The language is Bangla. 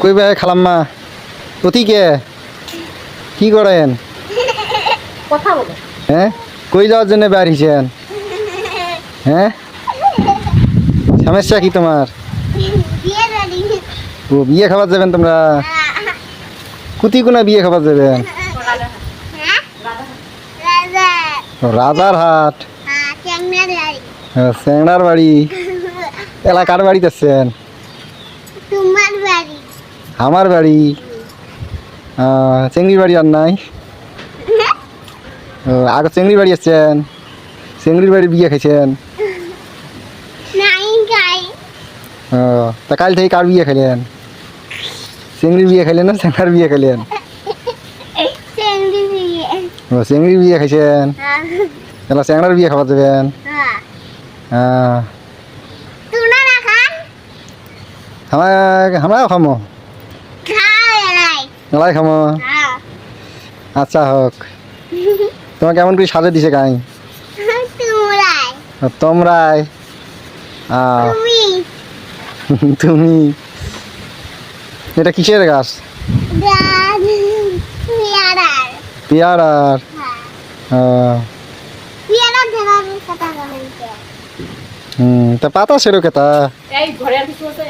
কই ভাই খালাম্মা প্রতীকে কি করেন? কথা বলো। হ্যাঁ, কই যাওয়ার জন্য বেরিয়েছেন? হ্যাঁ, সমস্যা কি তোমার? ও বিয়ে খাবার যাবেন তোমরা? কুতি কোনা বিয়ে খাবার যাবেন? ও, রাজার হাট। স্যাংড়ার বাড়ি এলাকার বাড়িতে আছেন? তোমার বাড়ি আমার বাড়ি চেংড়ির বাড়ি আর নাই। ও, আগে চেংড়ির বাড়ি আসছেন, চেংড়ির বাড়ি বিয়ে খাইছেন? নাই গাই ও, তা কাল থেকে কার বিয়ে খেলেন? চেংড়ির বিয়ে খেলেন না চেংড়ার বিয়ে খেলেন? চেংড়ি বিয়ে ও, চেংড়ির বিয়ে খাইছেন, তাহলে চেংড়ার বিয়ে খাবার যাবেন? তুনা না খান আমরাও খামো, খাও এলাই মেলাই খামো। আচ্ছা হোক, তোমাকে কেমন করে সাজে দিছে গাই? তুমরাই তোমরাই তুমি তুমি এটা কিসের গাছ? গান পিয়ারার পেয়ারার। পিয়ারার ধরার কথা বলেন তা পাতা সেরো কেতা? এই ঘরে আর কিছু আছে?